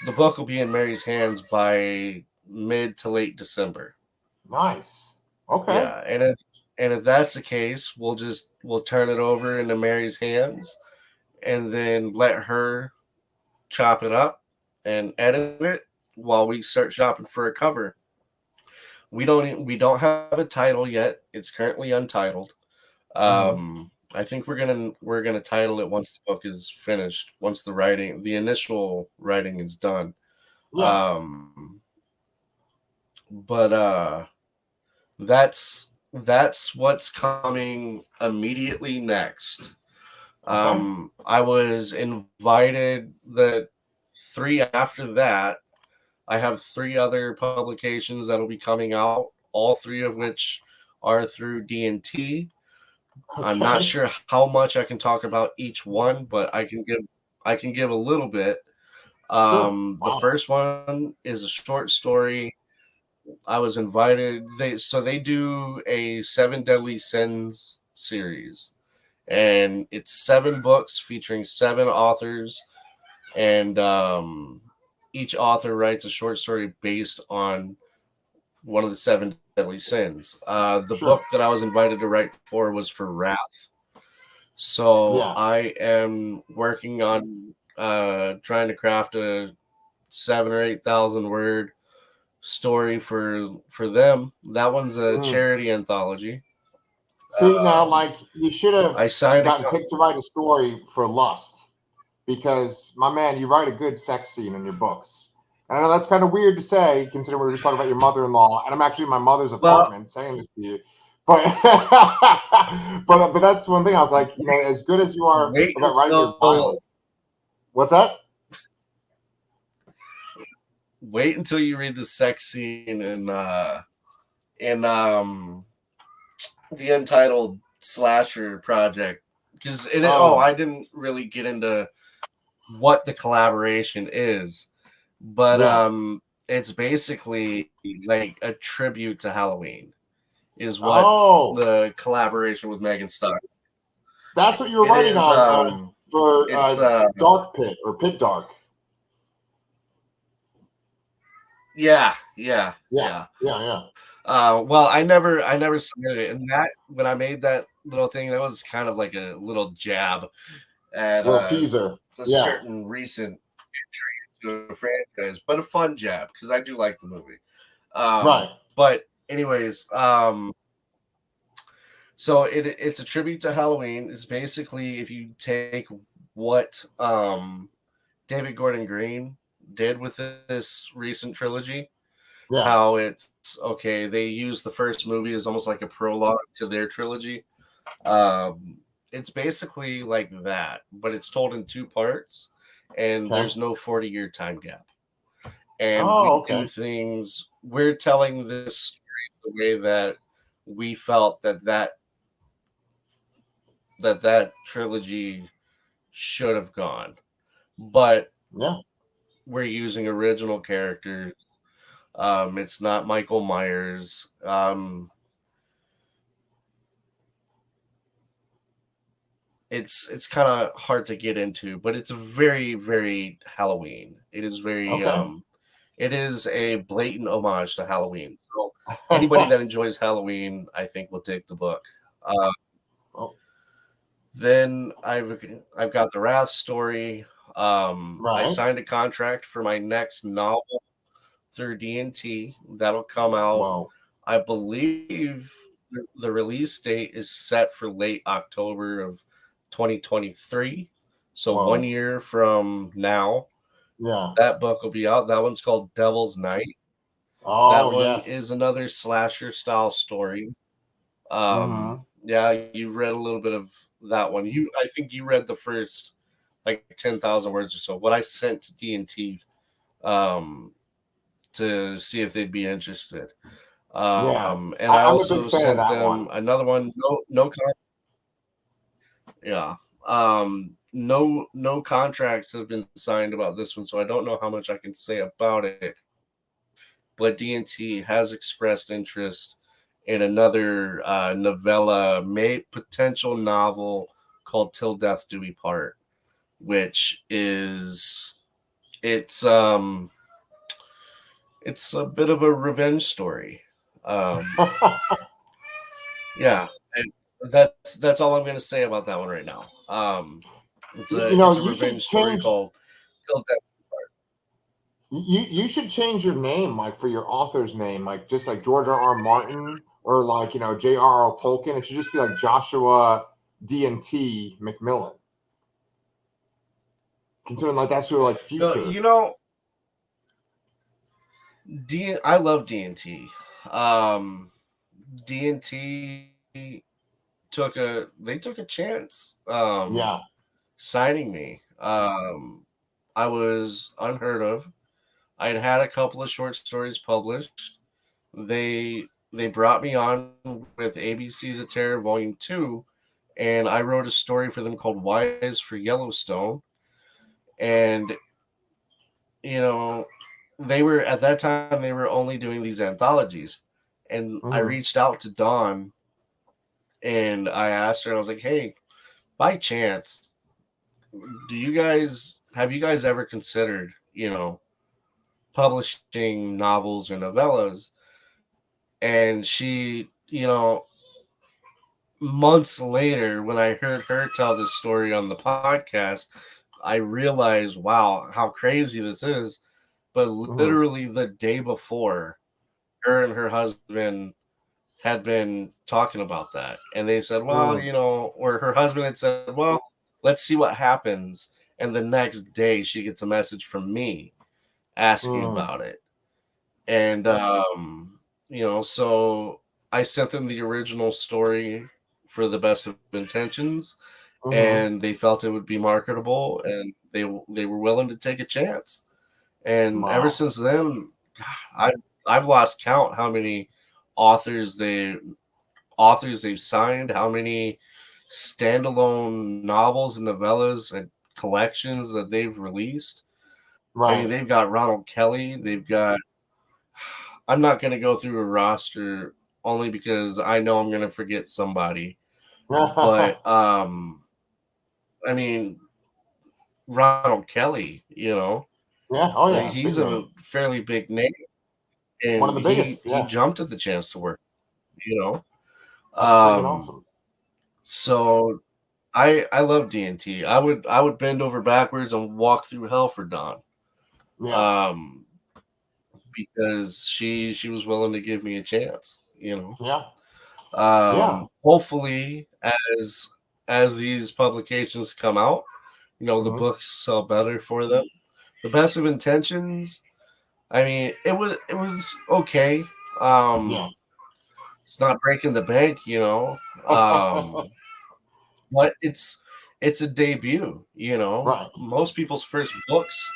Speaker 2: the book will be in Mary's hands by mid to late December.
Speaker 1: Nice. Okay.
Speaker 2: Yeah, and if that's the case, we'll turn it over into Mary's hands, and then let her chop it up and edit it while we start shopping for a cover. We don't have a title yet. It's currently untitled.
Speaker 1: Mm-hmm.
Speaker 2: I think we're gonna title it once the book is finished, once the initial writing is done.
Speaker 1: Yeah.
Speaker 2: But that's what's coming immediately next.
Speaker 1: Okay.
Speaker 2: I was invited the three after that. I have 3 other publications that'll be coming out, all 3 of which are through D&T. I'm not
Speaker 1: Okay.
Speaker 2: sure how much I can talk about each one, but I can give a little bit.
Speaker 1: Sure.
Speaker 2: The
Speaker 1: Wow.
Speaker 2: first one is a short story. I was invited. They do a 7 Deadly Sins series, and it's 7 books featuring 7 authors, and each author writes a short story based on one of the 7 deadly sins. The
Speaker 1: Sure.
Speaker 2: book that I was invited to write for was for wrath. So
Speaker 1: Yeah.
Speaker 2: I am working on trying to craft a 7 or 8,000 word story for them. That one's a
Speaker 1: Mm.
Speaker 2: charity anthology.
Speaker 1: See, now,
Speaker 2: Um,
Speaker 1: like, you should have
Speaker 2: I signed a
Speaker 1: gotten picked to write a story for Lust because, my man, you write a good sex scene in your books. And I know that's kind of weird to say, considering we were just talking about your mother-in-law, and I'm actually in my mother's
Speaker 2: well.
Speaker 1: apartment saying this to you. But, but that's one thing I was like, as good as you are
Speaker 2: Wait
Speaker 1: about writing your
Speaker 2: until
Speaker 1: violence. What's that?
Speaker 2: wait until you read the sex scene in the Untitled Slasher project, because
Speaker 1: Oh,
Speaker 2: I didn't really get into what the collaboration is, but
Speaker 1: yeah.
Speaker 2: it's basically like a tribute to Halloween is what
Speaker 1: Oh,
Speaker 2: the collaboration with Megan Stuck.
Speaker 1: that's what you were
Speaker 2: It
Speaker 1: writing
Speaker 2: is
Speaker 1: on for
Speaker 2: it's
Speaker 1: Dark Pit or Pit Dark.
Speaker 2: yeah.
Speaker 1: Yeah, yeah, yeah.
Speaker 2: Well, I never submitted it, and that when I made that little thing, that was kind of like a little jab at
Speaker 1: Little teaser.
Speaker 2: a
Speaker 1: Yeah,
Speaker 2: certain recent entry into a franchise, but a fun jab because I do like the movie.
Speaker 1: right.
Speaker 2: But anyways, so it's a tribute to Halloween. It's basically if you take what David Gordon Green did with this recent trilogy,
Speaker 1: Yeah,
Speaker 2: how it's okay. They use the first movie as almost like a prologue to their trilogy. Um, it's basically like that, but it's told in 2 parts, and
Speaker 1: okay.
Speaker 2: there's no 40-year time gap. And
Speaker 1: Oh,
Speaker 2: we
Speaker 1: okay.
Speaker 2: do things. We're telling this story the way that we felt that trilogy should have gone, but
Speaker 1: Yeah.
Speaker 2: we're using original characters. It's not Michael Myers. It's kind of hard to get into, but it's very very Halloween. It is very
Speaker 1: Okay.
Speaker 2: it is a blatant homage to Halloween. So anybody that enjoys Halloween, I think, will dig the book. Uh,
Speaker 1: Oh,
Speaker 2: then I've got the Wrath story. I
Speaker 1: right.
Speaker 2: signed a contract for my next novel through D&T. That'll come out.
Speaker 1: Whoa.
Speaker 2: I believe the release date is set for late October of 2023. So 1
Speaker 1: Whoa.
Speaker 2: year from now,
Speaker 1: Yeah.
Speaker 2: that book will be out. That one's called Devil's Night. That
Speaker 1: Oh,
Speaker 2: one
Speaker 1: yes.
Speaker 2: is another slasher style story.
Speaker 1: Mm-hmm.
Speaker 2: Yeah, you read a little bit of that one. I think you read the first like 10,000 words or so. What I sent to D&T um, to see if they'd be interested.
Speaker 1: Yeah.
Speaker 2: And I
Speaker 1: I'm a big
Speaker 2: also
Speaker 1: fan of
Speaker 2: sent
Speaker 1: that one.
Speaker 2: them another one. Yeah. No contracts have been signed about this one, so I don't know how much I can say about it. But D&T has expressed interest in another novella, potential novel called "Till Death Do We Part," which is it's um it's a bit of a revenge story. Um, yeah, and that's all I'm going to say about that one right now. It's a
Speaker 1: You should
Speaker 2: revenge story
Speaker 1: change.
Speaker 2: called "Till Death."
Speaker 1: You should change your name, like for your author's name, like just like George R. Martin or like J.R.R. Tolkien. It should just be like Joshua D&T McMillan. Considering like that's your like
Speaker 2: No,
Speaker 1: future.
Speaker 2: I love D&T. D&T took a chance
Speaker 1: Yeah.
Speaker 2: signing me. I was unheard of. I'd had a couple of short stories published. They brought me on with ABC's of Terror Volume 2, and I wrote a story for them called Wise for Yellowstone. And, you know, they were, at that time, they were only doing these anthologies. And I reached out to Dawn and I asked her, I was like, hey, by chance, have you guys ever considered, publishing novels or novellas? And she, months later, when I heard her tell this story on the podcast, I realized, wow, how crazy this is. But literally the day before, her and her husband had been talking about that. And they said, well, or her husband had said, well, let's see what happens. And the next day she gets a message from me asking about it. And, so I sent them the original story for The Best of Intentions, and they felt it would be marketable, and they were willing to take a chance. And ever since then, I've lost count how many authors they've signed, how many standalone novels and novellas and collections that they've released. Right. I mean, they've got Ronald Kelly. I'm not going to go through a roster only because I know I'm going to forget somebody. But, I mean, Ronald Kelly,
Speaker 1: Yeah. Oh, yeah.
Speaker 2: He's a fairly big name. And
Speaker 1: one of the biggest.
Speaker 2: He jumped at the chance to work,
Speaker 1: That's freaking awesome.
Speaker 2: So I love D&T. I would bend over backwards and walk through hell for Dawn. Yeah. Because she was willing to give me a chance,
Speaker 1: Yeah.
Speaker 2: Hopefully as these publications come out, the books sell better for them. The Best of Intentions, I mean, it was okay. It's not breaking the bank, but it's a debut,
Speaker 1: Right.
Speaker 2: Most people's first books,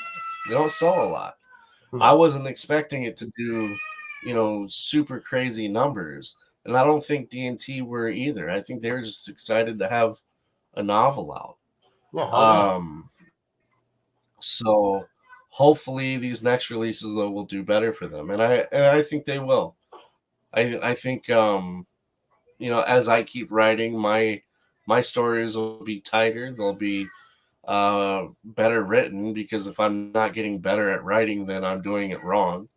Speaker 2: they don't sell a lot. I wasn't expecting it to do, super crazy numbers. And I don't think D&T were either. I think they were just excited to have a novel out.
Speaker 1: Yeah.
Speaker 2: So hopefully these next releases though will do better for them. And I think they will. I think as I keep writing, my stories will be tighter. They'll be better written, because if I'm not getting better at writing, then I'm doing it wrong,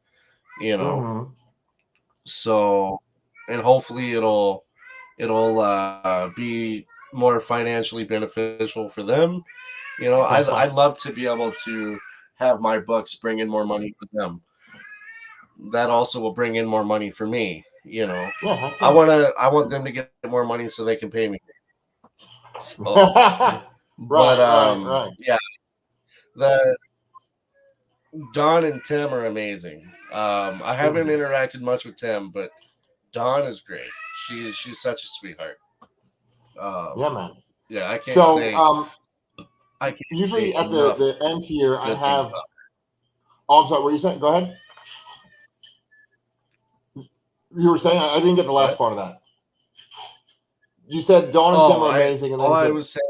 Speaker 2: So, and hopefully it'll be more financially beneficial for them. I'd love to be able to have my books bring in more money for them. That also will bring in more money for me. I want them to get more money so they can pay me. So,
Speaker 1: right.
Speaker 2: Yeah, the Dawn and Tim are amazing. I haven't interacted much with Tim, but Dawn is great. She's such a sweetheart.
Speaker 1: Yeah, man.
Speaker 2: Yeah, I can't say.
Speaker 1: I usually at the end here, I have. Oh, I'm sorry. What were you saying? Go ahead. You were saying I didn't get the last part of that. You said Dawn and Tim are amazing, and then
Speaker 2: I was saying.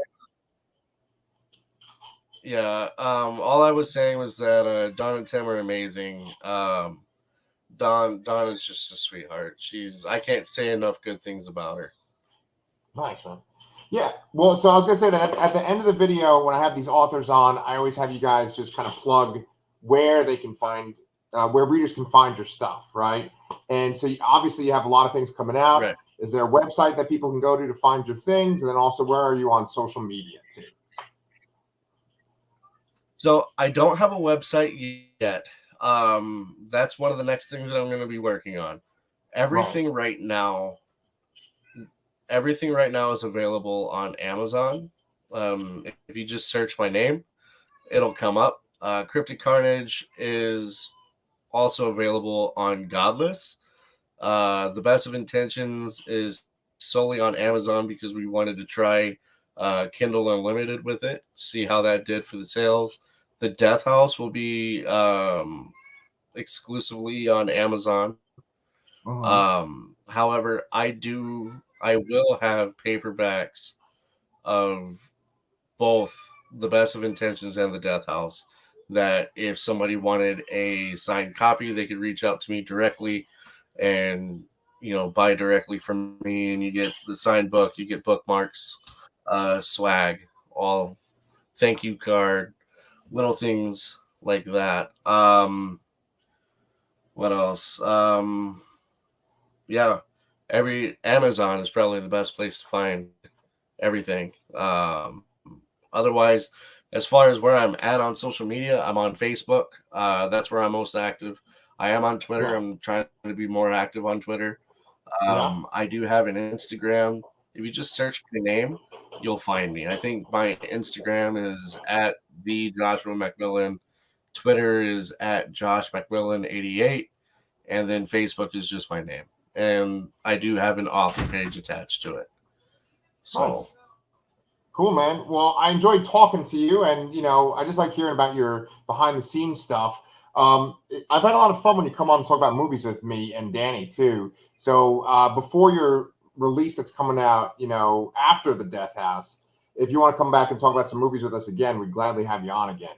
Speaker 2: Yeah, all I was saying was that Dawn and Tim are amazing. Dawn is just a sweetheart. I can't say enough good things about her.
Speaker 1: Nice, man. Yeah, well, so I was going to say that at the end of the video, when I have these authors on, I always have you guys just kind of plug where they can find, where readers can find your stuff, right? And so obviously you have a lot of things coming out. Right. Is there a website that people can go to find your things? And then also, where are you on social media too?
Speaker 2: So I don't have a website yet. That's one of the next things that I'm going to be working on. Everything right now is available on Amazon. If you just search my name, it'll come up. Cryptic Carnage is also available on Godless. The Best of Intentions is solely on Amazon because we wanted to try Kindle Unlimited with it, see how that did for the sales. The Death House will be exclusively on Amazon. However, I will have paperbacks of both The Best of Intentions and The Death House, that if somebody wanted a signed copy, they could reach out to me directly and, you know, buy directly from me, and you get the signed book, you get bookmarks, swag, all thank you card, little things like that. What else? Yeah, every Amazon is probably the best place to find everything. Otherwise, as far as where I'm at on social media, I'm on Facebook. That's where I'm most active. I am on Twitter.
Speaker 1: Yeah.
Speaker 2: I'm trying to be more active on Twitter.
Speaker 1: Yeah.
Speaker 2: I do have an Instagram. If you just search my name, you'll find me. I think my Instagram is at the Joshua McMillan. Twitter is at Josh McMillan88. And then Facebook is just my name. And I do have an author page attached to it. So
Speaker 1: Nice. Cool, man. Well, I enjoyed talking to you, and you know, I just like hearing about your behind the scenes stuff. I've had a lot of fun when you come on and talk about movies with me and Danny too. So before your release that's coming out, you know, after The Death House, if you want to come back and talk about some movies with us again, we'd gladly have you on again.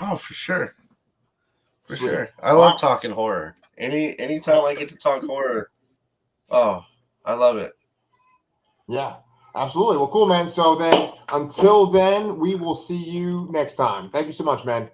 Speaker 2: oh, for sure. For
Speaker 1: Sweet.
Speaker 2: sure. I love talking horror. Anytime I get to talk horror, oh, I love it.
Speaker 1: Yeah, absolutely. Well, cool, man. So then, until then, we will see you next time. Thank you so much, man.